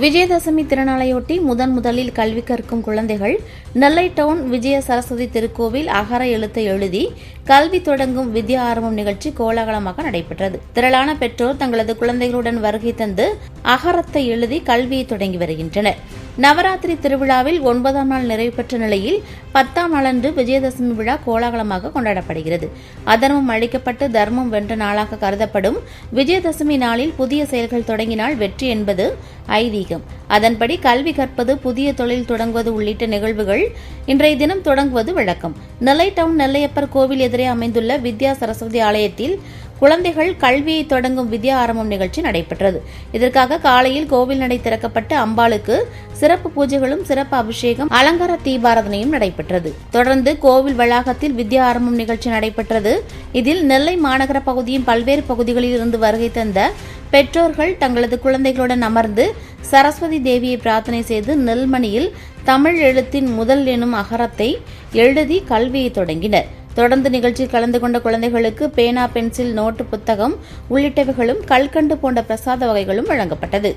விஜயதசமி திருநாளையொட்டி முதலில் கல்வி கற்கும் குழந்தைகள் நெல்லை டவுன் விஜய சரஸ்வதி திருக்கோவில் அகர எழுத்தை எழுதி கல்வி தொடங்கும் வித்யா ஆரம்பம் நிகழ்ச்சி கோலாகலமாக நடைபெற்றது. திரளான பெற்றோர் தங்களது குழந்தைகளுடன் வருகை தந்து அகரத்தை எழுதி கல்வியை தொடங்கி வருகின்றனர். நவராத்திரி திருவிழாவில் 9ஆம் நாள் நிறைவு பெற்ற நிலையில் 10ஆம் நாளன்று விஜயதசமி விழா கோலாகலமாக கொண்டாடப்படுகிறது. அதர்மம் அழிக்கப்பட்டு தர்மம் வென்ற நாளாக கருதப்படும் விஜயதசமி நாளில் புதிய செயல்கள் தொடங்கினால் வெற்றி என்பது ஐதீகம். அதன்படி கல்வி கற்பது, புதிய தொழில் தொடங்குவது உள்ளிட்ட நிகழ்வுகள் இன்றைய தினம் தொடங்குவது வழக்கம். நெல்லை டவுன் நெல்லையப்பர் கோவில் எதிரே அமைந்துள்ள வித்யா சரஸ்வதி ஆலயத்தில் குழந்தைகள் கல்வியை தொடங்கும் வித்யா ஆரம்பம் நிகழ்ச்சி நடைபெற்றது. இதற்காக காலையில் கோவில் நடை திறக்கப்பட்டு அம்பாளுக்கு சிறப்பு பூஜைகளும் சிறப்பு அபிஷேகம், அலங்கார தீபாராதனையும் நடைபெற்றது. தொடர்ந்து கோவில் வளாகத்தில் வித்யா ஆரம்பம் நிகழ்ச்சி நடைபெற்றது. இதில் நெல்லை மாநகர பகுதியின் பல்வேறு பகுதிகளில் இருந்து வருகை தந்த பெற்றோர்கள் தங்களது குழந்தைகளுடன் அமர்ந்து சரஸ்வதி தேவியை பிரார்த்தனை செய்து நெல்மணியில் தமிழ் எழுத்தின் முதல் எனும் அகரத்தை எழுதி கல்வியை தொடங்கினர். தொடர்ந்து நிகழ்ச்சியில் கலந்து கொண்ட குழந்தைகளுக்கு பேனா, பென்சில், நோட்டு, புத்தகம் உள்ளிட்டவைகளும் கல்கண்டு போன்ற பிரசாத வகைகளும் வழங்கப்பட்டது.